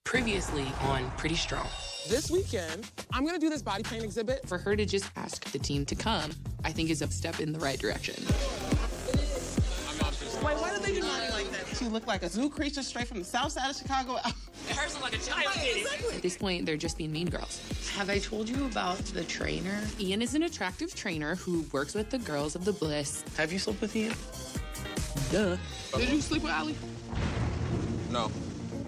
Previously on Pretty Strong. This weekend, I'm going to do this body paint exhibit. For her to just ask the team to come, I think is a step in the right direction. Wait, why did they do Nani like that? She looked like a zoo creature straight from the south side of Chicago. Hers looked like a child. Exactly. At this point, they're just being mean girls. Have I told you about the trainer? Ian is an attractive trainer who works with the girls of the Bliss. Have you slept with Ian? Duh. Did you sleep with Alli? No.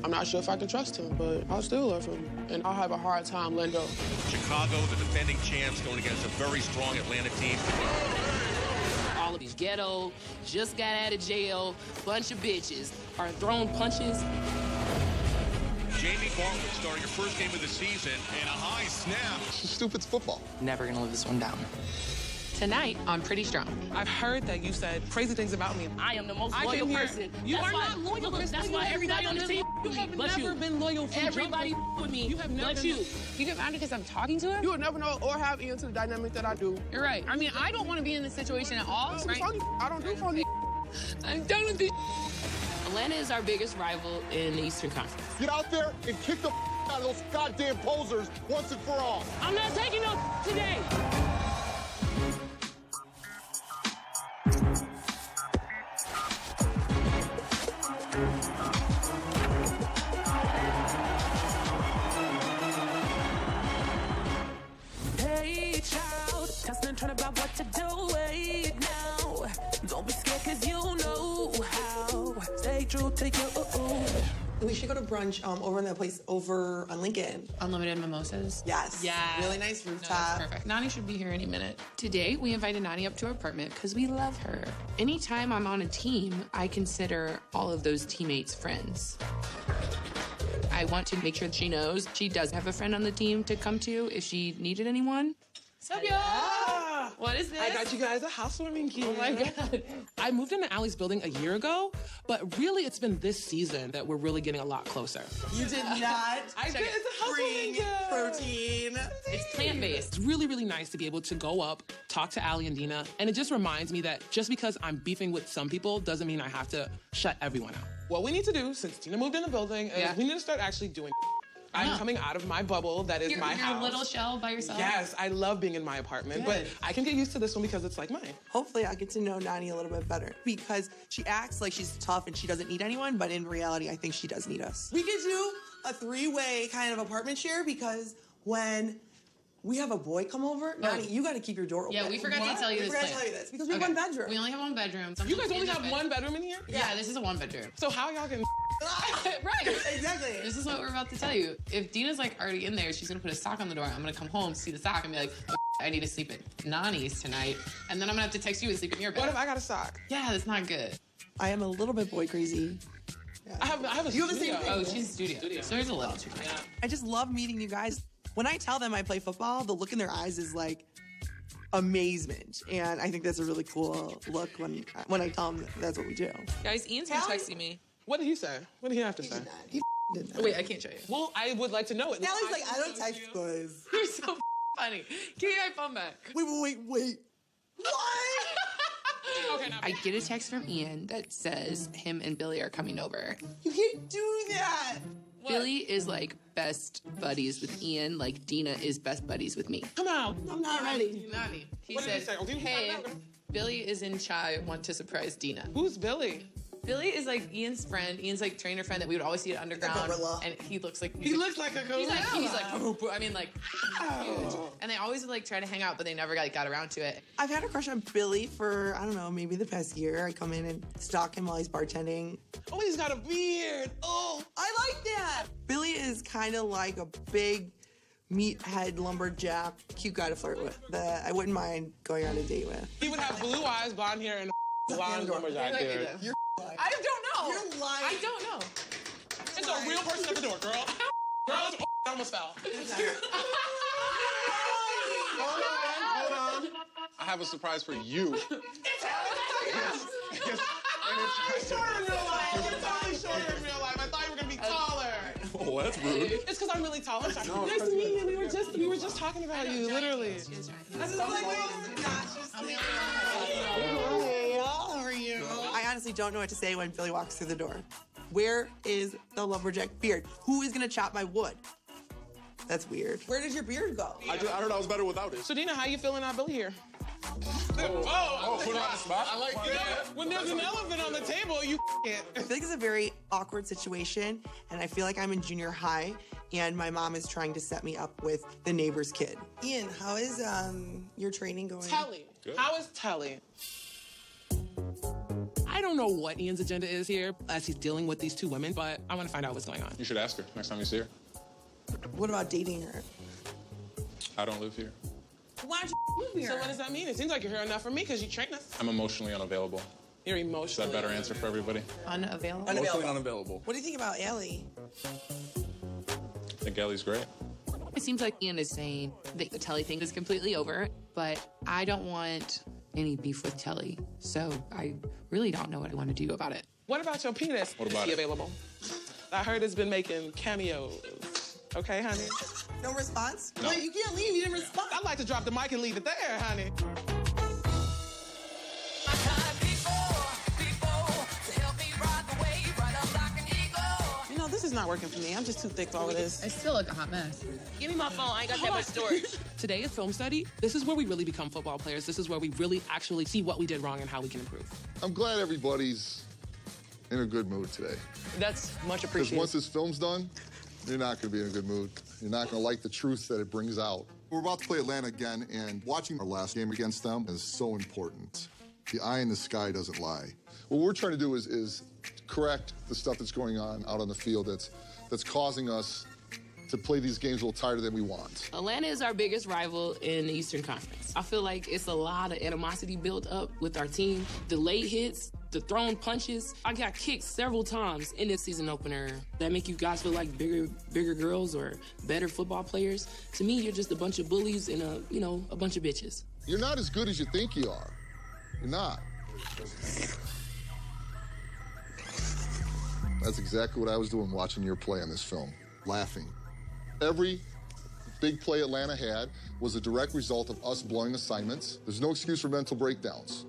I'm not sure if I can trust him, but I'll still love him. And I'll have a hard time, Lindo. Chicago, the defending champs, going against a very strong Atlanta team. All of these ghetto, just got out of jail, bunch of bitches are throwing punches. Jamie Bartlett starting her first game of the season, and a high snap. Stupid's football. Never gonna live this one down. Tonight on Pretty Strong. I've heard that you said crazy things about me. I am the most loyal person. You are not loyal. That's why everybody on the team You have but never been loyal from everybody with me. You have never but been. you. You get mad because I'm talking to him? You would never know or have into the dynamic that I do. You're right. I mean, I don't want to be in this situation at all. Right? Funny. I don't do funny. I'm done with this. Atlanta is our biggest rival in the Eastern Conference. Get out there and kick the out of those goddamn posers once and for all. I'm not taking no today. Hey, child, testing and trying about what to do. Wait now, don't be scared 'cause you know how. Stay true to you. We should go to brunch over in that place over on Lincoln. Unlimited mimosas? Yes. Yeah. Really nice rooftop. Perfect. Nani should be here any minute. Today, we invited Nani up to our apartment because we love her. Anytime I'm on a team, I consider all of those teammates friends. I want to make sure she knows she does have a friend on the team to come to if she needed anyone. What's up, y'all? What is this? I got you guys a housewarming kit. Oh my God. I moved into Alli's building a year ago, but really it's been this season that we're really getting a lot closer. You did not I did. It's a housewarming bring kit. protein. It's plant-based. It's really, really nice to be able to go up, talk to Alli and Dina, and it just reminds me that just because I'm beefing with some people doesn't mean I have to shut everyone out. What we need to do, since Dina moved in the building, is we need to start actually doing I'm coming out of my bubble that is my house. Your little shell by yourself? Yes, I love being in my apartment, but I can get used to this one because it's like mine. Hopefully I'll get to know Nani a little bit better because she acts like she's tough and she doesn't need anyone, but in reality, I think she does need us. We could do a three-way kind of apartment share because when we have a boy come over, Nani, you got to keep your door open. Yeah, we forgot to tell you this. We forgot to tell you this because we have one bedroom. We only have one bedroom. You guys only have one bedroom in here? Yeah, this is a one bedroom. So how y'all can Right. Exactly. This is what we're about to tell you. If Dina's like already in there, she's gonna put a sock on the door. I'm gonna come home, see the sock, and be like, oh, I need to sleep at Nani's tonight. And then I'm gonna have to text you and sleep in your bed. What if I got a sock? Yeah, that's not good. I am a little bit boy crazy. Yeah. I have a You have the studio. same thing. Oh, she's studio. So there's a little too much. I just love meeting you guys. When I tell them I play football, the look in their eyes is like amazement. And I think that's a really cool look when I tell them that's what we do. Guys, Ian's been texting me. What did he say? What did he have to say? He did that. Wait, I can't show you. Well, I would like to know it. Allie's like, I don't text boys. You're so funny. Give me my phone back. Wait. What? Okay, now. I get a text from Ian that says him and Billy are coming over. You can't do that. Billy is like best buddies with Ian, like Dina is best buddies with me. Come out. I'm not ready. Nani. He What did he said, say? Oh, didn't he hey, find out? Billy is in Chai, want to surprise Dina. Who's Billy? Billy is like Ian's friend. Ian's like trainer friend that we would always see at Underground. gorilla. And he looks like He looks like a gorilla. he's like I mean like huge. And they always would like try to hang out, but they never got around to it. I've had a crush on Billy for, I don't know, maybe the past year. I come in and stalk him while he's bartending. Oh, he's got a beard. Oh, I like that. Billy is kind of like a big meathead lumberjack, cute guy to flirt with that I wouldn't mind going on a date with. he would have blue eyes, blonde hair, and a blonde lumberjack beard. You're lying. I don't know. You're lying. I don't know. It's a real person at the door, girl. Girl, I almost fell. Hold on. I have a surprise for you. I'm shorter in real life. I'm totally shorter in real life. I thought you were gonna be taller. Oh, that's rude. It's because I'm really tall. I'm sorry. Nice to meet you. We were just talking about you, literally. That's so funny. How are you? I honestly don't know what to say when Billy walks through the door. Where is the lumberjack beard? Who is gonna chop my wood? That's weird. Where did your beard go? I heard I was better without it. So, Dina, how you feeling our Billy here? Put her on the spot. I like that. When there's an elephant on the table, you can't. I feel like it's a very awkward situation, and I feel like I'm in junior high, and my mom is trying to set me up with the neighbor's kid. Ian, how is your training going? Telli. How is Telli? I don't know what Ian's agenda is here as he's dealing with these two women, but I want to find out what's going on. You should ask her next time you see her. What about dating her? I don't live here. Why don't you move here? So what does that mean? It seems like you're here enough for me because you train us. I'm emotionally unavailable. You're Is emotionally that a better answer for everybody? Unavailable? Emotionally unavailable. What do you think about Alli? I think Allie's great. It seems like Ian is saying that the Telli thing is completely over, but I don't want any beef with Telli, so I really don't know what I want to do about it. What about your penis? What about Is he it? available? I heard it's been making cameos. Okay, honey? No response? No. Wait, you can't leave. You didn't respond. I'd like to drop the mic and leave it there, honey. You know, this is not working for me. I'm just too thick for all of this. I still look a hot mess. Give me my phone. I ain't got that much storage. Today is film study. This is where we really become football players. This is where we really actually see what we did wrong and how we can improve. I'm glad everybody's in a good mood today. That's much Because appreciated. once this film's done, you're not going to be in a good mood. You're not going to like the truth that it brings out. We're about to play Atlanta again, and watching our last game against them is so important. The eye in the sky doesn't lie. What we're trying to do is correct the stuff that's going on out on the field that's causing us to play these games a little tighter than we want. Atlanta is our biggest rival in the Eastern Conference. I feel like it's a lot of animosity built up with our team. The late hits, the thrown punches. I got kicked several times in this season opener. That make you guys feel like bigger girls or better football players. To me, you're just a bunch of bullies and a bunch of bitches. You're not as good as you think you are. You're not. That's exactly what I was doing watching your play on this film, laughing. Every big play Atlanta had was a direct result of us blowing assignments. There's no excuse for mental breakdowns.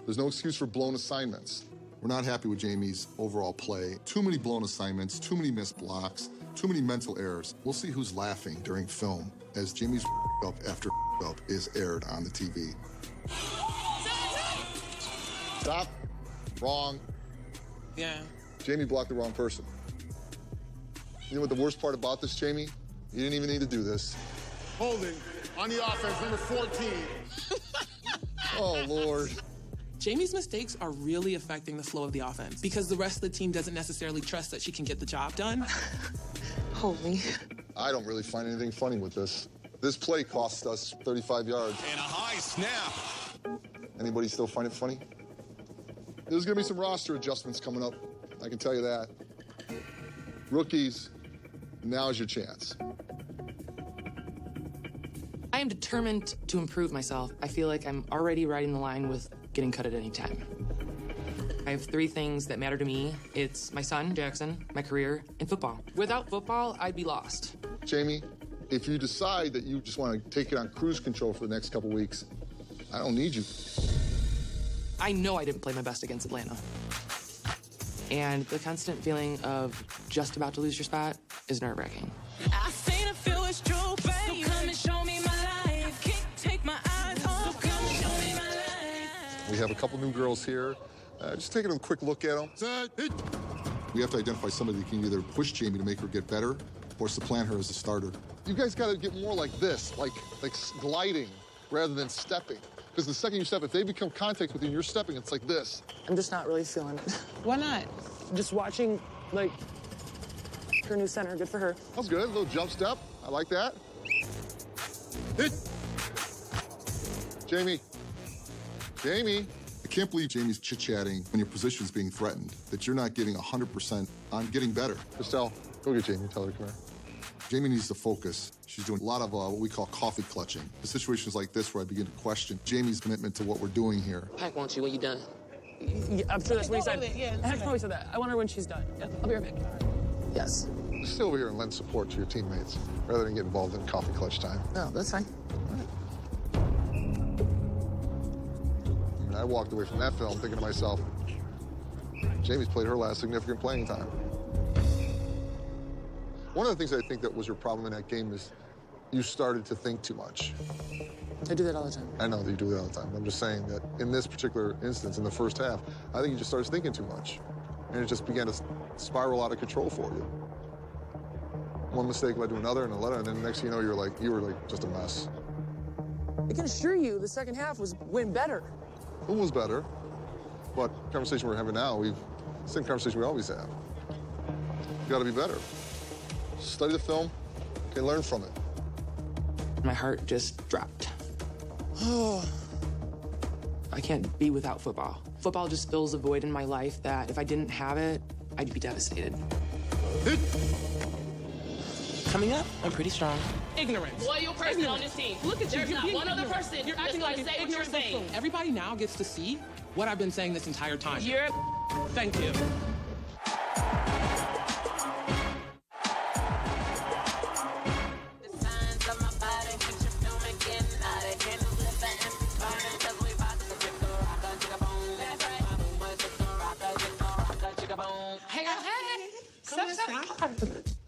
There's no excuse for blown assignments. We're not happy with Jamie's overall play. Too many blown assignments, too many missed blocks, too many mental errors. We'll see who's laughing during film as Jamie's up after up is aired on the TV. Stop. Wrong. Yeah. Jamie blocked the wrong person. You know what the worst part about this, Jamie? You didn't even need to do this. Holding on the offense, number 14. Oh, Lord. Jamie's mistakes are really affecting the flow of the offense because the rest of the team doesn't necessarily trust that she can get the job done. Holy. I don't really find anything funny with this. This play cost us 35 yards. And a high snap. Anybody still find it funny? There's going to be some roster adjustments coming up. I can tell you that. Rookies, now's your chance. I am determined to improve myself. I feel like I'm already riding the line with getting cut at any time. I have 3 things that matter to me. It's my son, Jackson, my career, and football. Without football, I'd be lost. Jamie, if you decide that you just want to take it on cruise control for the next couple weeks, I don't need you. I know I didn't play my best against Atlanta. And the constant feeling of just about to lose your spot is nerve-wracking. I seen it, feel it's true, baby. So come and show me my life. Can't take my eyes off. So come and show me my life. We have a couple new girls here. Just taking a quick look at them. We have to identify somebody that can either push Jamie to make her get better or supplant her as a starter. You guys got to get more like this, like gliding rather than stepping. Because the second you step, if they become contact with you and you're stepping, it's like this. I'm just not really feeling it. Why not? Just watching, like, her new center. Good for her. That's good. A little jump step. I like that. Jamie. Jamie. I can't believe Jamie's chit-chatting when your position's being threatened, that you're not getting 100% on getting better. Christelle, go get Jamie. Tell her to come here. Jamie needs to focus. She's doing a lot of what we call coffee clutching. The situations like this where I begin to question Jamie's commitment to what we're doing here. Pack wants you when you're done. Yeah, I'm sure that's what he said. Yeah, Heck, probably said that. I want her when she's done. Yeah, I'll be right back. Yes. Just stay over here and lend support to your teammates rather than get involved in coffee clutch time. No, that's fine. I walked away from that film thinking to myself, Jamie's played her last significant playing time. One of the things I think that was your problem in that game is you started to think too much. I do that all the time. I know that you do that all the time. I'm just saying that in this particular instance, in the first half, I think you just started thinking too much. And it just began to spiral out of control for you. One mistake led to another and another, and then the next thing you know, you were like just a mess. I can assure you the second half went better. It was better, but the conversation we're having now, same conversation we always have. You gotta be better. Study the film, okay, learn from it. My heart just dropped. I can't be without football. Football just fills a void in my life that if I didn't have it, I'd be devastated. Coming up, I'm pretty strong. Ignorance. Loyal person on this team. Look at you. There's You're not being one other ignorant. person You're that's acting gonna like say an what you're ignorant saying. buffoon. Everybody now gets to see what I've been saying this entire time. You're Thank you.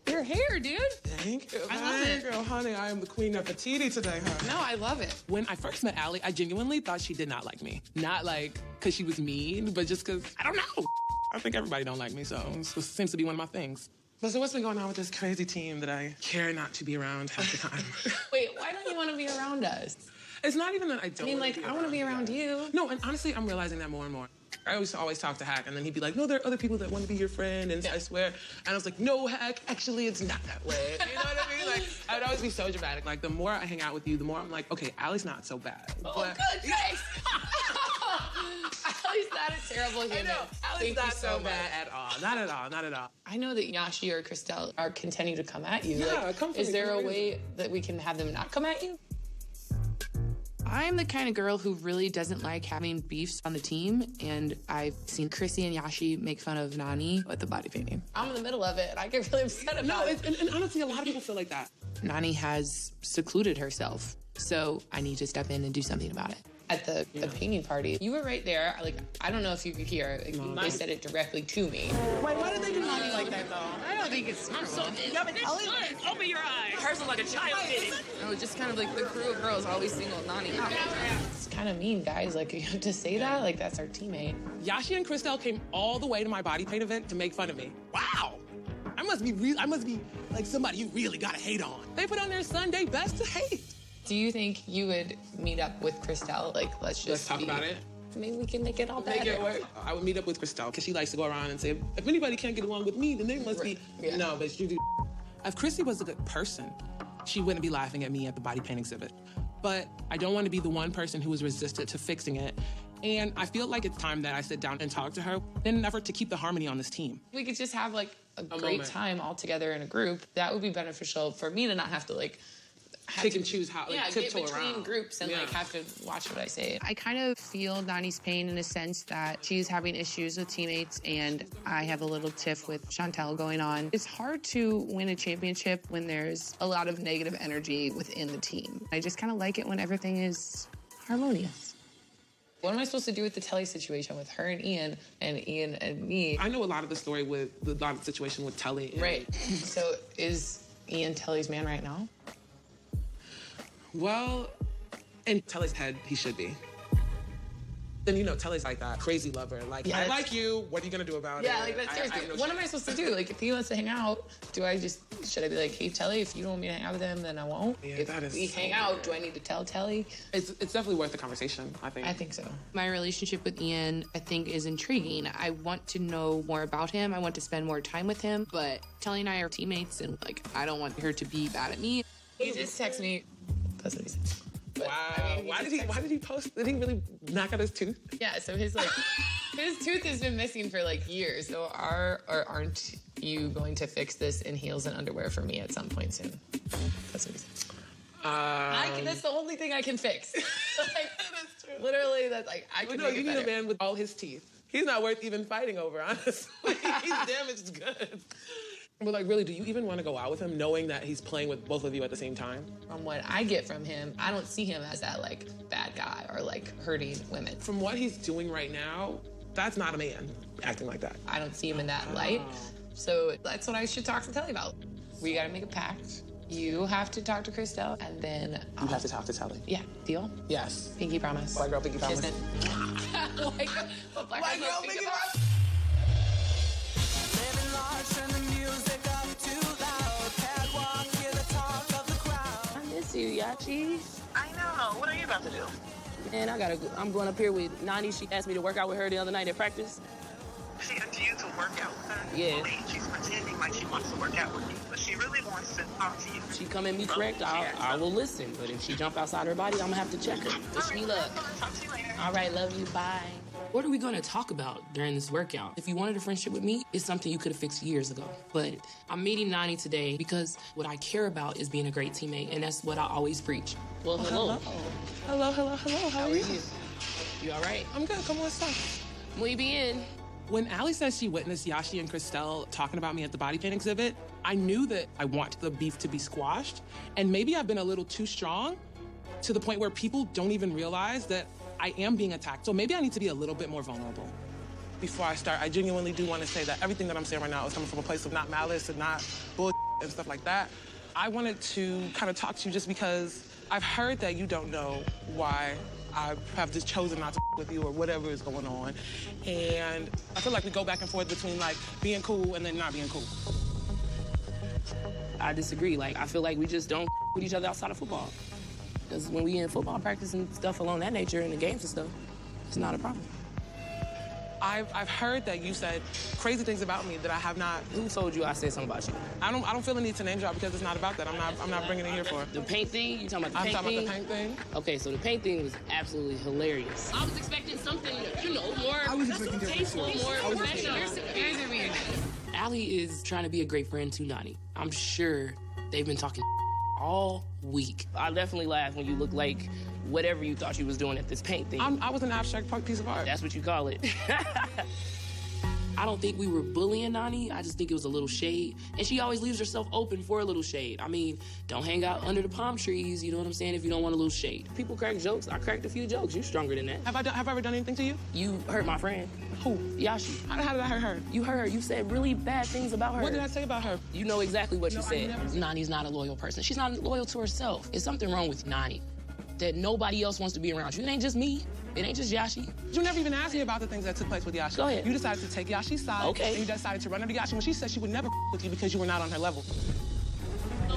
Your hair, dude. Thank you. I love it. Girl, honey, I am the queen of petite today, huh? No, I love it. When I first met Alli, I genuinely thought she did not like me. Not like because she was mean, but just because, I don't know. I think everybody don't like me, so it seems to be one of my things. But so what's been going on with this crazy team that I care not to be around half the time? Wait, why don't you want to be around us? It's not even that I don't I mean, like, I want to be around you. No, and honestly, I'm realizing that more and more. I always talk to Hack, and then he'd be like, no, there are other people that want to be your friend, and I swear. And I was like, no, Hack, actually, it's not that way. You know what I mean? Like, I'd always be so dramatic. Like, the more I hang out with you, the more I'm like, okay, Allie's not so bad. Oh, but, good, thanks. Allie's not a terrible human. I know. Allie's Thank you not so much. bad at all. Not at all. Not at all. I know that Yashi or Christelle are continuing to come at you. Yeah, like, come for is me there for a no way reason. that we can have them not come at you? I'm the kind of girl who really doesn't like having beefs on the team, and I've seen Chrissy and Yashi make fun of Nani with the body painting. I'm in the middle of it, and I get really upset about it. And honestly, a lot of people feel like that. Nani has secluded herself, so I need to step in and do something about it. At the painting party, you were right there. Like, I don't know if you could hear. Like, they said it directly to me. Wait, why did they do Nani like that, though? I don't think it's smart. Open your eyes. Hers is like a child did it. No, it's just kind of like the crew of girls always single Nani out. It's kind of mean, guys. Like, you have to say that? Like, that's our teammate. Yashi and Christelle came all the way to my body paint event to make fun of me. Wow. I must be like somebody you really gotta hate on. They put on their Sunday best to hate. Do you think you would meet up with Christelle? Like, let's talk about it. Maybe we can make it all better. Make it work. I would meet up with Christelle because she likes to go around and say, if anybody can't get along with me, then they must be. Yeah. No, but you do. If Chrissy was a good person, she wouldn't be laughing at me at the body paint exhibit. But I don't want to be the one person who is resistant to fixing it. And I feel like it's time that I sit down and talk to her in an effort to keep the harmony on this team. We could just have, like, a great moment. time all together in a group. That would be beneficial for me to not have to, like, Pick and choose how, like, get tiptoe between around. groups and like have to watch what I say. I kind of feel Nani's pain in a sense that she's having issues with teammates, and I have a little tiff with Chantel going on. It's hard to win a championship when there's a lot of negative energy within the team. I just kind of like it when everything is harmonious. What am I supposed to do with the Telli situation with her and Ian and me? I know a lot of the story with a lot of the situation with Telli. and- Right. So is Ian Telli's man right now? Well, in Telli's head, he should be. Then, you know, Telli's like that crazy lover. Like, Yeah, I that's- like you. What are you going to do about it? Yeah, like that's seriously. What am I supposed to do? Like, if he wants to hang out, should I be like, hey, Telli, if you don't want me to hang out with him, then I won't? Yeah, if that is we so hang out, weird. do I need to tell Telli? It's definitely worth the conversation, I think. I think so. My relationship with Ian, I think, is intriguing. I want to know more about him. I want to spend more time with him, but Telli and I are teammates, and like, I don't want her to be mad at me. He just texted me. That's what he said. But, Wow. I mean, Why did he post? Did he really knock out his tooth? Yeah, so his tooth has been missing for like years. So aren't you going to fix this in heels and underwear for me at some point soon? That's what he said. That's the only thing I can fix. That's true. Literally, that's like I can. No, make you it need a better. man with all his teeth. He's not worth even fighting over, honestly. He's damaged good. But like, really, do you even want to go out with him knowing that he's playing with both of you at the same time? From what I get from him, I don't see him as that like bad guy or like hurting women. From what he's doing right now, that's not a man acting like that. I don't see him in that light. So that's what I should talk to Telli about. We gotta make a pact. You have to talk to Christelle, and then You have to talk to Telli. Yeah, deal? Yes. Pinky promise. White girl, pinky promise. White girl, pinky promise. Living large, turn the music up too loud. Catwalk, hear the talk of the crowd. I miss you, Yachi. I know. What are you about to do? Man, I'm going up here with Nani. She asked me to work out with her the other night at practice. She asked you to work out with her? Yeah. Wait, she's pretending like she wants to work out with you, but she really wants to talk to you. She come at me correct, I will listen. But if she jump outside her body, I'm gonna have to check her. Wish me luck. Talk to you later. All right, love you, bye. What are we gonna talk about during this workout? If you wanted a friendship with me, it's something you could have fixed years ago. But I'm meeting Nani today because what I care about is being a great teammate, and that's what I always preach. Well, hello. Hello. How are you? You all right? I'm good. Come on, stop. Muy bien. When Alli says she witnessed Yashi and Christelle talking about me at the body paint exhibit, I knew that I want the beef to be squashed. And maybe I've been a little too strong to the point where people don't even realize that I am being attacked. So maybe I need to be a little bit more vulnerable. Before I start, I genuinely do want to say that everything that I'm saying right now is coming from a place of not malice and not bullshit and stuff like that. I wanted to kind of talk to you just because I've heard that you don't know why I have just chosen not to with you or whatever is going on. And I feel like we go back and forth between like being cool and then not being cool. I disagree. Like, I feel like we just don't with each other outside of football. Because when we in football practice and stuff along that nature and the games and stuff, it's not a problem. I've heard that you said crazy things about me that I have not. Who told you I said something about you? I don't feel the need to name drop because it's not about that. I'm not bringing it here for. The paint thing? You talking about the paint thing? I'm talking about the paint thing. Okay, so the paint thing was absolutely hilarious. I was expecting something, more tasteful, more professional. Alli is trying to be a great friend to Nani. I'm sure they've been talking all week. I definitely laughed when you looked like whatever you thought you was doing at this paint thing. I was an abstract piece of art. That's what you call it. I don't think we were bullying Nani. I just think it was a little shade. And she always leaves herself open for a little shade. I mean, don't hang out under the palm trees, you know what I'm saying, if you don't want a little shade. People crack jokes. I cracked a few jokes. You're stronger than that. Have I ever done anything to you? You hurt my friend. Who? Yashi. How did I hurt her? You hurt her. You said really bad things about her. What did I say about her? You know exactly what you said. Nani's not a loyal person. She's not loyal to herself. There's something wrong with Nani that nobody else wants to be around you. It ain't just me. It ain't just Yashi. You never even asked me about the things that took place with Yashi. Go ahead. You decided to take Yashi's side. Okay. And you decided to run into Yashi when she said she would never with you because you were not on her level.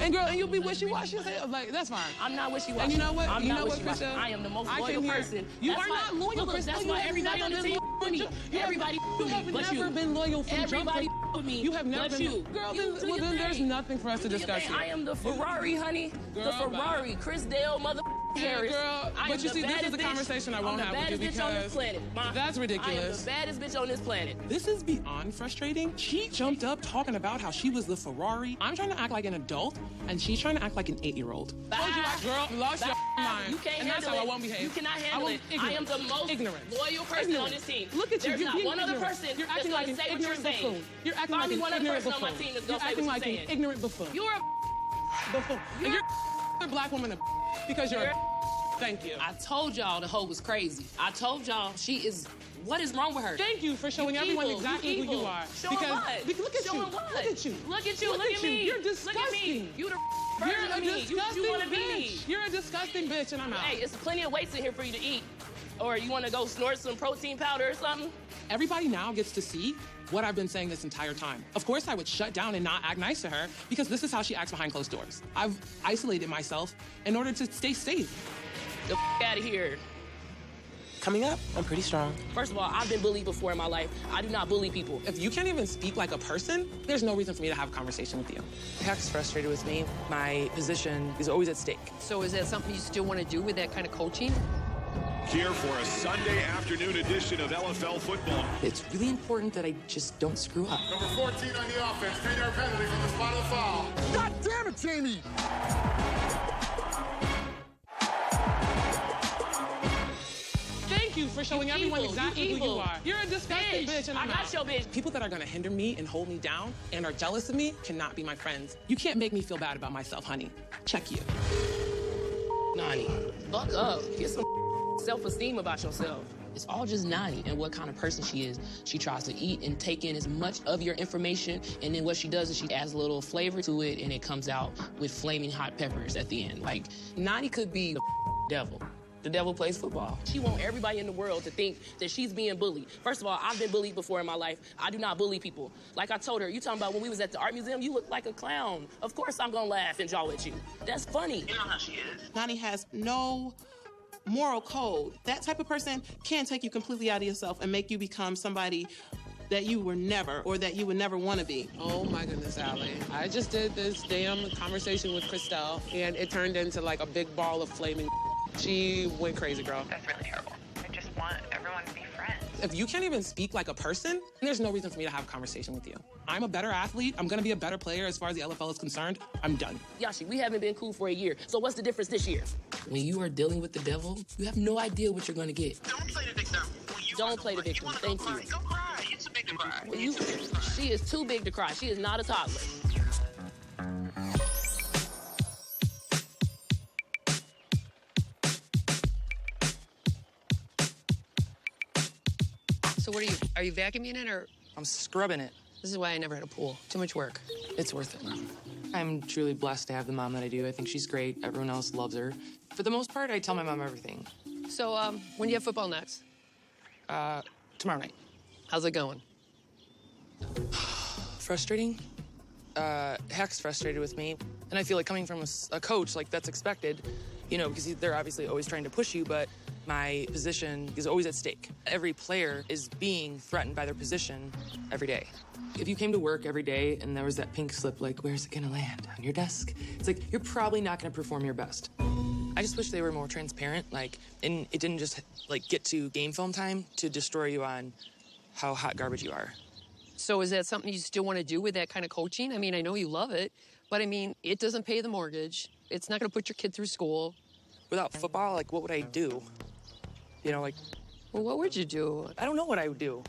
And girl, and you'll be wishy-washy as hell. Like, that's fine. I'm not wishy-washy. And you know what? I'm you not know what, wishy-washy. Chrisselle? I am the most loyal person. You are not loyal, Chrisselle. That's why everybody on the team with me. Everybody with me. You have never been loyal from Everybody with me. You have never been. You. Girl, then there's nothing for us to discuss here. I am the Ferrari, honey. The Ferrari. Chris Dale, mother Harris. Girl, but you see, this is the conversation I won't have with you because that's ridiculous. I am the baddest bitch on this planet. This is beyond frustrating. She jumped up talking about how she was the Ferrari. I'm trying to act like an adult, and she's trying to act like an 8-year-old. Girl, you lost your mind. You can't and handle that's how I won't behave. You cannot handle it. I am the most loyal person on this team. Look at you. There's not one other person You're acting like an ignorant buffoon. You're acting like an ignorant buffoon. You're acting like an ignorant buffoon. You're a buffoon. And you're a black woman because you're a. Thank you. I told y'all the hoe was crazy. I told y'all she is. What is wrong with her? Thank you for showing everyone exactly who you are. Showing what? Look at you. What? Look at you. Look at you. Look at me. You're disgusting. Look at me. You the You're a disgusting bitch. You're a disgusting bitch, and I'm out. Hey, it's plenty of weights in here for you to eat. Or you want to go snort some protein powder or something? Everybody now gets to see what I've been saying this entire time. Of course, I would shut down and not act nice to her because this is how she acts behind closed doors. I've isolated myself in order to stay safe. The out of here. Coming up, I'm pretty strong. First of all, I've been bullied before in my life. I do not bully people. If you can't even speak like a person, there's no reason for me to have a conversation with you. Heck's frustrated with me. My position is always at stake. So is that something you still want to do with that kind of coaching? Here for a Sunday afternoon edition of LFL football. It's really important that I just don't screw up. Number 14 on the offense, 3-yard penalty from the spot of the foul. God damn it, Jamie! Thank you for showing everyone exactly who you are. You're a disgusting bitch, and I'm out. Your bitch. People that are gonna hinder me and hold me down and are jealous of me cannot be my friends. You can't make me feel bad about myself, honey. Check you. Nani, fuck up. Get some self-esteem about yourself. It's all just Nani and what kind of person she is. She tries to eat and take in as much of your information, and then what she does is she adds a little flavor to it, and it comes out with flaming hot peppers at the end. Like, Nani could be the devil. The devil plays football. She wants everybody in the world to think that she's being bullied. First of all, I've been bullied before in my life. I do not bully people. Like I told her, you talking about when we was at the art museum, you look like a clown. Of course I'm gonna laugh and jaw at you. That's funny. You know how she is. Nani has no moral code. That type of person can take you completely out of yourself and make you become somebody that you were never, or that you would never want to be. Oh my goodness, Alli. I just did this damn conversation with Christelle, and it turned into like a big ball of flaming. She went crazy, girl. That's really terrible. I just want everyone to be friends. If you can't even speak like a person, there's no reason for me to have a conversation with you. I'm a better athlete. I'm gonna be a better player as far as the LFL is concerned. I'm done. Yashi, we haven't been cool for a year, so what's the difference this year? When you are dealing with the devil, you have no idea what you're gonna get. Don't play the victim. Don't play the victim. Thank you. Go cry. It's a big to cry. She is too big to cry. She is not a toddler. So what are you vacuuming it or? I'm scrubbing it. This is why I never had a pool. Too much work. It's worth it. I'm truly blessed to have the mom that I do. I think she's great. Everyone else loves her. For the most part, I tell my mom everything. So, when do you have football next? Tomorrow night. How's it going? Frustrating. Hack's frustrated with me. And I feel like coming from a coach, like that's expected, you know, because they're obviously always trying to push you, but my position is always at stake. Every player is being threatened by their position every day. If you came to work every day and there was that pink slip, like, where's it gonna land? On your desk? It's like, you're probably not gonna perform your best. I just wish they were more transparent, like, and it didn't just, like, get to game film time to destroy you on how hot garbage you are. So is that something you still want to do with that kind of coaching? I mean, I know you love it, but I mean, it doesn't pay the mortgage. It's not gonna put your kid through school. Without football, like, what would I do? You know, like... Well, what would you do? I don't know what I would do.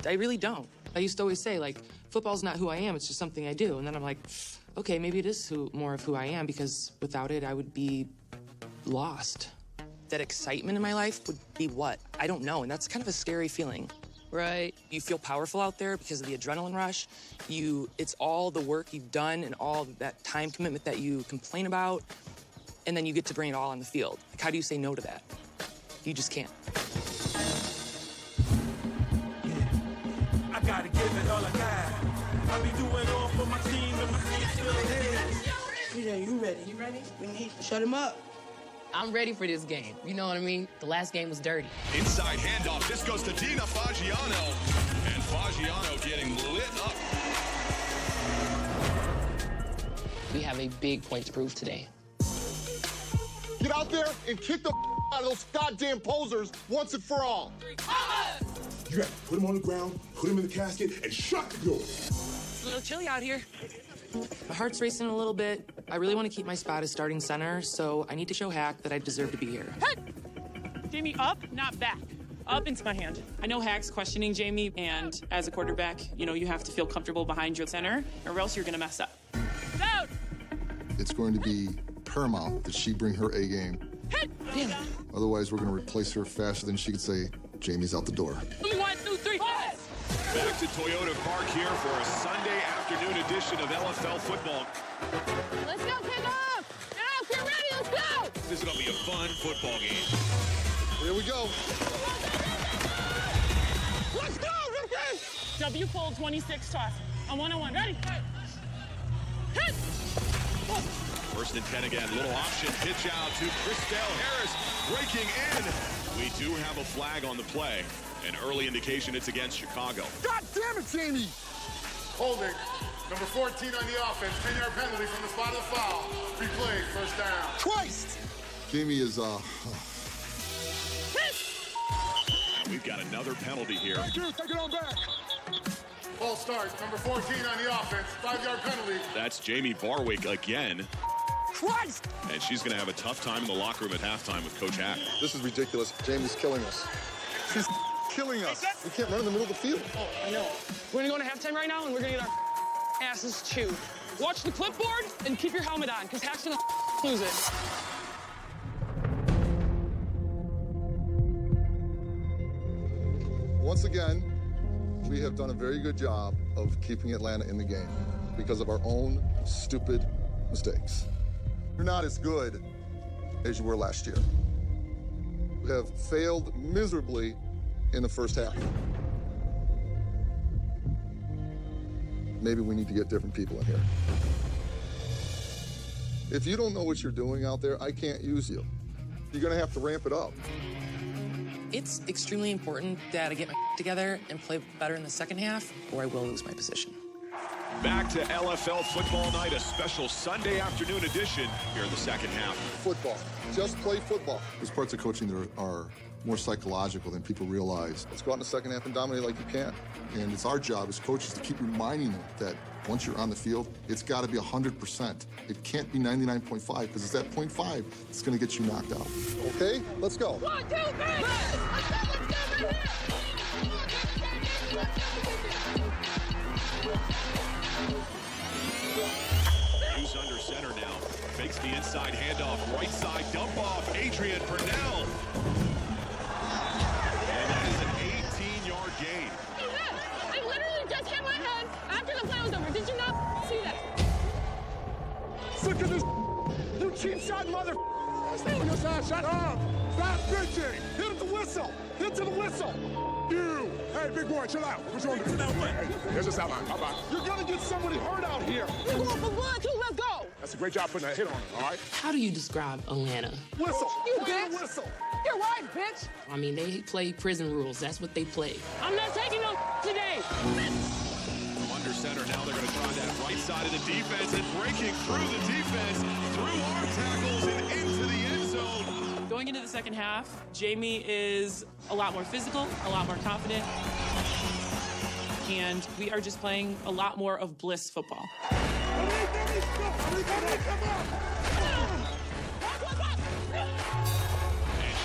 I really don't. I used to always say, like, football's not who I am, it's just something I do. And then I'm like, okay, maybe it is more of who I am, because without it, I would be lost. That excitement in my life would be what? I don't know, and that's kind of a scary feeling. Right. You feel powerful out there because of the adrenaline rush. It's all the work you've done and all that time commitment that you complain about, and then you get to bring it all on the field. Like, how do you say no to that? You just can't. I gotta give it all I got. I be doing all for my team and my team still ahead. You ready? You ready? We need to shut him up. I'm ready for this game. You know what I mean? The last game was dirty. Inside handoff. This goes to Dina Fagiano. And Fagiano getting lit up. We have a big point to prove today. Get out there and kick the out of those goddamn posers once and for all. You got to put him on the ground, put him in the casket, and shut the door. It's a little chilly out here. My heart's racing a little bit. I really want to keep my spot as starting center, so I need to show Hack that I deserve to be here. Hey! Jamie, up, not back. Up into my hand. I know Hack's questioning Jamie, and as a quarterback, you know, you have to feel comfortable behind your center, or else you're going to mess up. Down! It's going to be paramount that she bring her A game. Damn. Otherwise, we're going to replace her faster than she could say, Jamie's out the door. 1, 2, 3, pass! Back to Toyota Park here for a Sunday afternoon edition of LFL football. Let's go, kick off! Now, get ready, let's go! This is going to be a fun football game. Here we go. Let's go, Rookie! W pull 26 toss. On 1-on-1, ready? Hit! First and 10 again. Little option pitch out to Christelle Harris. Breaking in. We do have a flag on the play. An early indication it's against Chicago. God damn it, Jamie! Holding. Number 14 on the offense. 10-yard penalty from the spot of the foul. Replayed, first down. Christ! Jamie is, And we've got another penalty here. Take it on back. Ball starts. Number 14 on the offense. 5-yard penalty. That's Jamie Barwick again. Christ! And she's going to have a tough time in the locker room at halftime with Coach Hack. This is ridiculous. Jamie's killing us. She's killing us. We can't run in the middle of the field. Oh, I know. We're going to go to halftime right now, and we're going to get our asses chewed. Watch the clipboard and keep your helmet on, because Hack's going to lose it. once again, we have done a very good job of keeping Atlanta in the game because of our own stupid mistakes. You're not as good as you were last year. We have failed miserably in the first half. Maybe we need to get different people in here. If you don't know what you're doing out there, I can't use you. You're gonna have to ramp it up. It's extremely important that I get my together and play better in the second half, or I will lose my position. Back to LFL Football Night, a special Sunday afternoon edition here in the second half. Football. Just play football. There's parts of coaching that are more psychological than people realize. Let's go out in the second half and dominate like you can. And it's our job as coaches to keep reminding them that once you're on the field, it's got to be 100%. It can't be 99.5 because it's that 0.5 that's going to get you knocked out. Okay? Let's go. 1, 2, 3. Hughes under center now. Fakes the inside handoff. Right side dump off. Adrian Purnell. And that is an 18-yard gain. I literally just hit my head after the play was over. Did you not see that? Sick of this. You cheap shot mother. Stay on your side. Shut up. Stop bitching. Hit it the whistle. Hit to the whistle. You. Hey, big boy, chill out. What's wrong with you? Hey, here's this outline. Bye-bye. You're going to get somebody hurt out here. We're going for blood, too. Let's go. That's a great job putting a hit on it, all right? How do you describe Atlanta? Whistle. You Play bitch. the whistle. You're right, bitch. I mean, they play prison rules. That's what they play. I'm not taking no today. Under center now, they're going to try that right side of the defense and breaking through the defense, through arm tackles and into the end zone. Going into the second half, Jamie is a lot more physical, a lot more confident, and we are just playing a lot more of bliss football. And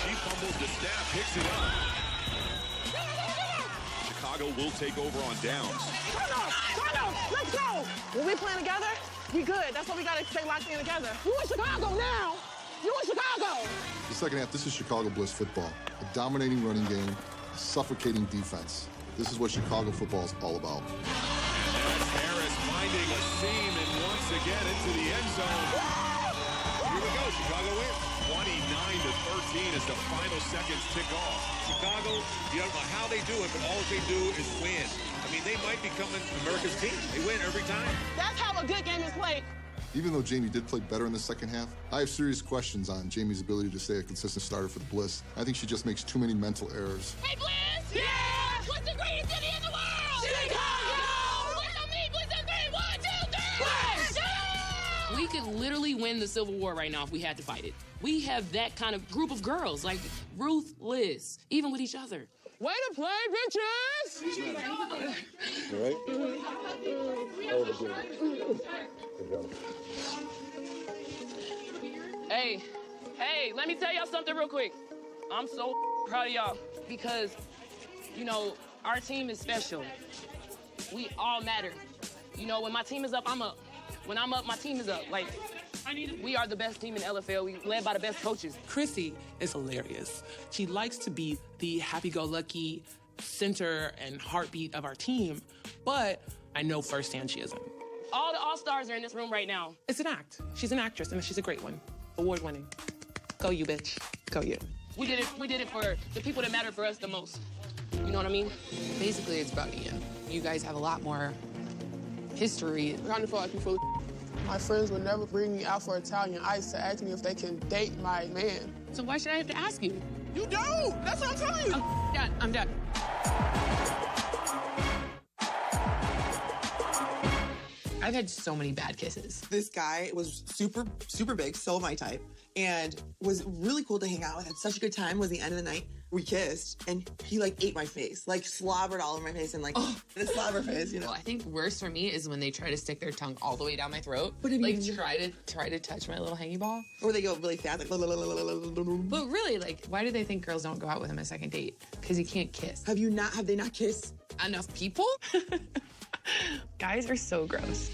she fumbles the snap, picks it up. Chicago will take over on downs. Turn up. Let's go. When we playing together, we good. That's why we got to stay locked in together. You in Chicago now. You in Chicago. The second half, this is Chicago Bliss football. A dominating running game, a suffocating defense. This is what Chicago football is all about. And that's Harris finding a seam and once again into the end zone. Here we go, Chicago wins. 29-13 as the final seconds tick off. Chicago, you don't know how they do it, but all they do is win. I mean, they might be coming America's team. They win every time. That's how a good game is played. Even though Jamie did play better in the second half, I have serious questions on Jamie's ability to stay a consistent starter for the Bliss. I think she just makes too many mental errors. Hey, Bliss! Yeah! What's the greatest city in the world? Chicago! What's the mean? What's the thing? 1, 2, 3! We could literally win the Civil War right now if we had to fight it. We have that kind of group of girls, like ruthless, even with each other. Way to play, bitches! All right? Good job. Hey, let me tell y'all something real quick. I'm so proud of y'all because, you know, our team is special. We all matter. You know, when my team is up, I'm up. When I'm up, my team is up. Like, we are the best team in LFL. We led by the best coaches. Chrissy is hilarious. She likes to be the happy-go-lucky center and heartbeat of our team, but I know firsthand she isn't. All the all-stars are in this room right now. It's an act. She's an actress, and she's a great one. Award-winning. Go you, bitch. Go you. We did it for the people that matter for us the most. You know what I mean? Basically, it's about Ian. You guys have a lot more history. I kind of feel like people. My friends would never bring me out for Italian ice to ask me if they can date my man. So why should I have to ask you? You don't! That's what I'm telling you! I'm done. I've had so many bad kisses. This guy was super, super big, so my type, and was really cool to hang out with. Had such a good time. Was the end of the night. We kissed, and he like ate my face, like slobbered all over my face, and like the slobber face, you know. Well, I think worse for me is when they try to stick their tongue all the way down my throat, But try to touch my little hangy ball. Or they go really fast, like. But really, like, why do they think girls don't go out with him a second date? Because you can't kiss. Have they not kissed enough people? Guys are so gross.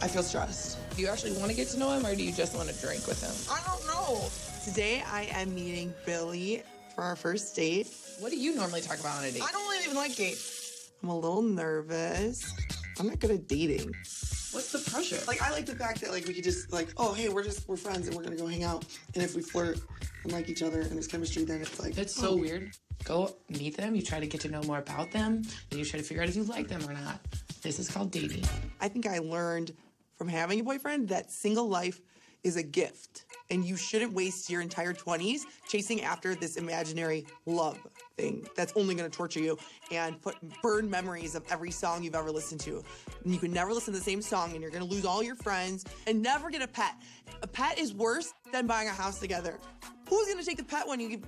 I feel stressed. Do you actually want to get to know him, or do you just want to drink with him? I don't know. Today, I am meeting Billy for our first date. What do you normally talk about on a date? I don't really even like dates. I'm a little nervous. I'm not good at dating. What's the pressure? Like, I like the fact that, like, we could just, like, oh, hey, we're friends and we're gonna go hang out. And if we flirt and like each other and there's chemistry, then it's like... That's so weird. Go meet them, you try to get to know more about them, and you try to figure out if you like them or not. This is called dating. I think I learned from having a boyfriend that single life is a gift. And you shouldn't waste your entire 20s chasing after this imaginary love thing that's only gonna torture you and burn memories of every song you've ever listened to. And you can never listen to the same song, and you're gonna lose all your friends and never get a pet. A pet is worse than buying a house together. Who's gonna take the pet when you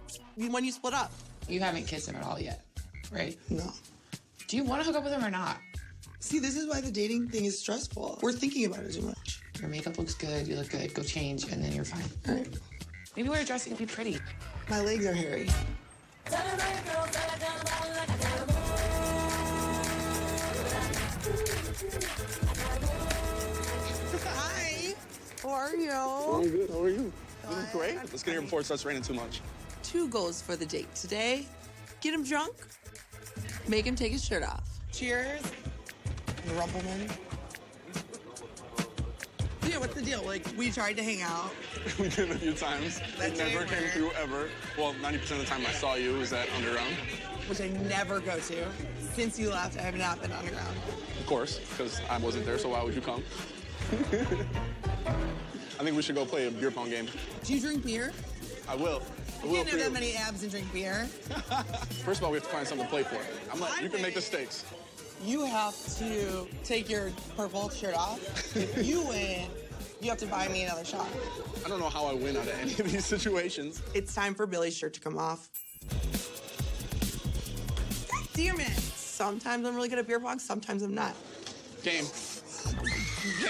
split up? You haven't kissed him at all yet, right? No. Do you want to hook up with him or not? See, this is why the dating thing is stressful. We're thinking about it too much. Your makeup looks good, you look good, go change, and then you're fine. All right. Maybe wear a dress and be pretty. My legs are hairy. Hi. How are you? I'm good. How are you? Doing great. Let's get here before it starts raining too much. 2 goals for the date today. Get him drunk. Make him take his shirt off. Cheers. Rumpelman. Yeah, what's the deal? Like, we tried to hang out. We did a few times. It never came through ever. Well, 90% of the time I saw you was at Underground. Which I never go to. Since you left, I have not been Underground. Of course, because I wasn't there, so why would you come? I think we should go play a beer pong game. Do you drink beer? I will. You can't have that many abs and drink beer. First of all, we have to find something to play for. You can make the stakes. You have to take your purple shirt off. If you win, you have to buy me another shot. I don't know how I win out of any of these situations. It's time for Billy's shirt to come off. God damn it. Sometimes I'm really good at beer pong, sometimes I'm not. Game.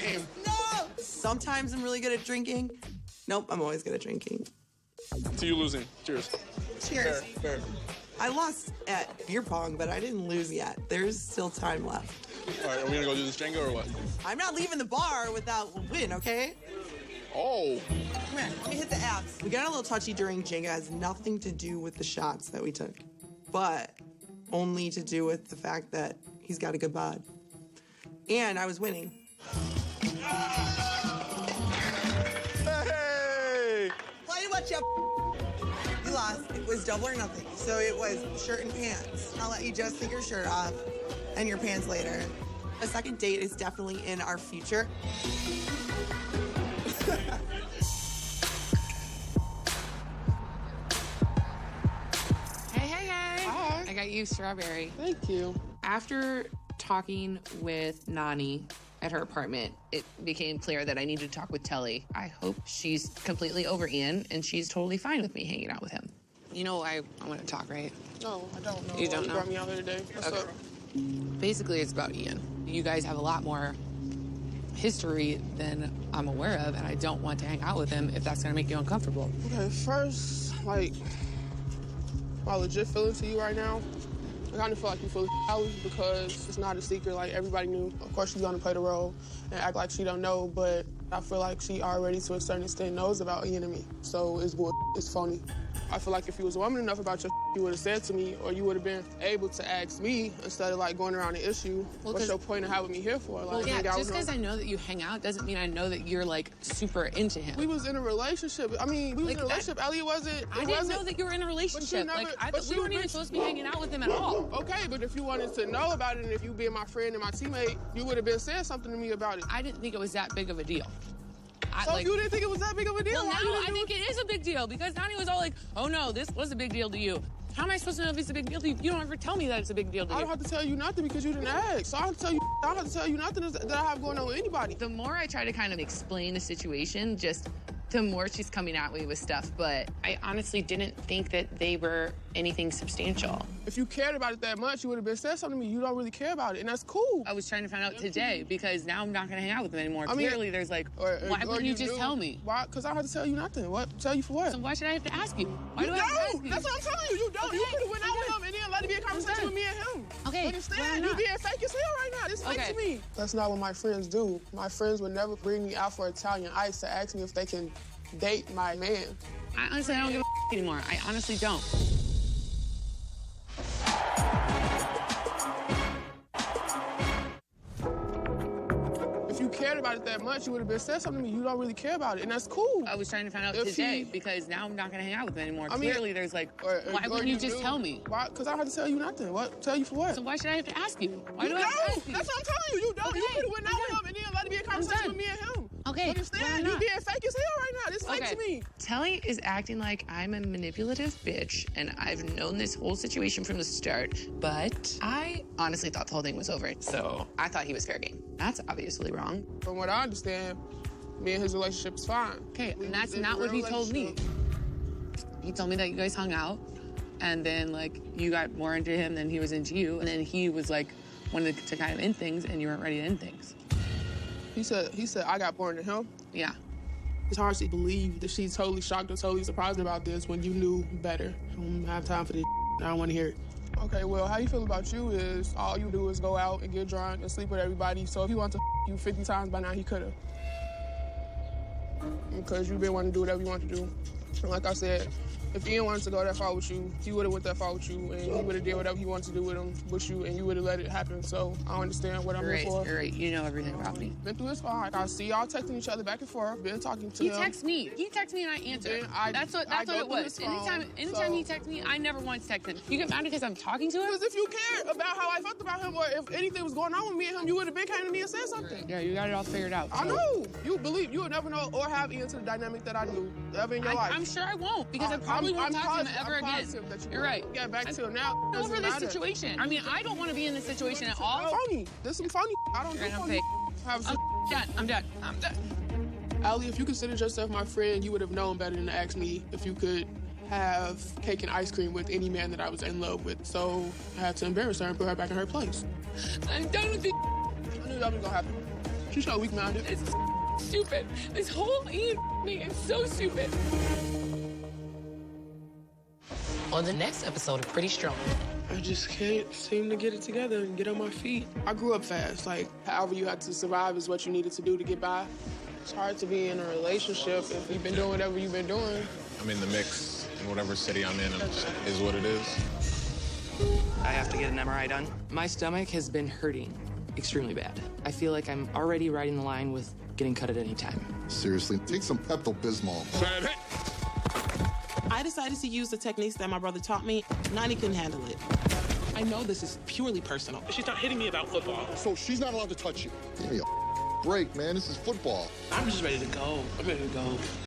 Game. No! Sometimes I'm really good at drinking. Nope, I'm always good at drinking. To you losing. Cheers. Cheers. Fair. I lost at beer pong, but I didn't lose yet. There's still time left. All right, are we gonna go do this Jenga or what? I'm not leaving the bar without a win, okay? Oh. Come here, let me hit the abs. We got a little touchy during Jenga. It has nothing to do with the shots that we took, but only to do with the fact that he's got a good bod. And I was winning. Hey! Play what you lost. It was double or nothing. So it was shirt and pants. I'll let you just take your shirt off and your pants later. A second date is definitely in our future. Hey. Hi. I got you strawberry. Thank you. After talking with Nani at her apartment, it became clear that I needed to talk with Telli. I hope she's completely over Ian and she's totally fine with me hanging out with him. You know I want to talk, right? No, I don't know. You don't know? You brought me out here today. What's up? Basically, it's about Ian. You guys have a lot more history than I'm aware of, and I don't want to hang out with him if that's going to make you uncomfortable. Okay, first, like, my legit feeling to you right now, I kind of feel like you feel Alli because it's not a secret. Like, everybody knew. Of course, she's going to play the role and act like she don't know, but I feel like she already, to a certain extent, knows about Ian and me. So it's bull. It's phony. I feel like if you was a woman enough about your you would have said to me, or you would have been able to ask me instead of, like, going around the issue, what's your point of having me here for? Like, well, yeah, just because I know that you hang out doesn't mean I know that you're, like, super into him. We was in a relationship. I mean, we was in a relationship. Alli wasn't. I didn't know that you were in a relationship. We weren't even supposed to be hanging out with him at all. Okay, but if you wanted to know about it and if you being my friend and my teammate, you would have been saying something to me about it. I didn't think it was that big of a deal. So if you didn't think it was that big of a deal? Well, now I think it is a big deal because Nani was all like, oh no, this was a big deal to you. How am I supposed to know if it's a big deal to you? You don't ever tell me that it's a big deal to you. I don't have to tell you nothing because you didn't ask. So I don't have to tell you nothing that I have going on with anybody. The more I try to kind of explain the situation, just the more she's coming at me with stuff, but I honestly didn't think that they were anything substantial. If you cared about it that much, you would have been said something to me. You don't really care about it, and that's cool. I was trying to find out today because now I'm not going to hang out with them anymore. I mean, clearly, there's like, why wouldn't you just tell me? Why? Because I don't have to tell you nothing. What? Tell you for what? So why should I have to ask you? Why do I You have to ask don't. you? That's what I'm telling you. You don't. Okay. You could have went out with him and then let it be a conversation with me and him. Okay. Understand? You being fake as hell right now. This fake to me. That's not what my friends do. My friends would never bring me out for Italian ice to ask me if they can date my man. I honestly don't give a anymore. I honestly don't. If you cared about it that much, you would have been said something to me. You don't really care about it, and that's cool. I was trying to find out today because now I'm not going to hang out with them anymore. I mean, clearly, there's like, why wouldn't you just tell me? Why? Because I don't have to tell you nothing. What? Tell you for what? So why should I have to ask you? Why You do I have to don't. ask you? That's what I'm telling you. You don't. Okay. You could have went out with him and then let it be a conversation with me and him. Okay. Understand? You being fake as hell right now. This fake to me. Telli is acting like I'm a manipulative bitch, and I've known this whole situation from the start, but I honestly thought the whole thing was over. So I thought he was fair game. That's obviously wrong. From what I understand, me and his relationship is fine. Okay, and that's not what he told me. He told me that you guys hung out, and then, like, you got more into him than he was into you, and then he was, like, wanted to kind of end things, and you weren't ready to end things. He said I got more into him? Yeah. It's hard to believe that she's totally shocked or totally surprised about this when you knew better. I don't have time for this. I don't want to hear it. Okay, well, how you feel about you is all you do is go out and get drunk and sleep with everybody. So if he wanted to you 50 times by now, he could have. Because you've been wanting to do whatever you want to do. And like I said, if Ian wanted to go that far with you, he would have went that far with you, and he would have did whatever he wanted to do with you, and you would have let it happen. So I don't understand what I'm here for. You're right. You know everything about me. Been through this far. I see y'all texting each other back and forth. Been talking to him. He texts me. He texts me and I answer. That's what it was. Anytime he texts me, I never once text him. You get mad because I'm talking to him? Because if you cared about how I felt about him, or if anything was going on with me and him, you would have been came to me and said something. Yeah, you got it all figured out. I know. You would never know or have into the dynamic that I do ever in your life. I'm sure I won't, because I probably won't talk to him ever again. You're right. Yeah, back to it now. I'm over this situation. I mean, I don't want to be in this situation at all. Funny. There's some funny. I don't do funny. I'm done. Alli, if you considered yourself my friend, you would have known better than to ask me if you could have cake and ice cream with any man that I was in love with. So I had to embarrass her and put her back in her place. I'm done with it. I knew that was gonna happen. She's so weak-minded. It's stupid. This whole thing is so stupid. On the next episode of Pretty Strong. I just can't seem to get it together and get on my feet. I grew up fast. Like, however you had to survive is what you needed to do to get by. It's hard to be in a relationship if you've been doing whatever you've been doing. I'm in the mix in whatever city I'm in. It is what it is. I have to get an MRI done. My stomach has been hurting extremely bad. I feel like I'm already riding the line with getting cut at any time. Seriously, take some Pepto-Bismol. I decided to use the techniques that my brother taught me. Nani couldn't handle it. I know this is purely personal. She's not hitting me about football. So she's not allowed to touch you. Give me a break, man. This is football. I'm just ready to go. I'm ready to go.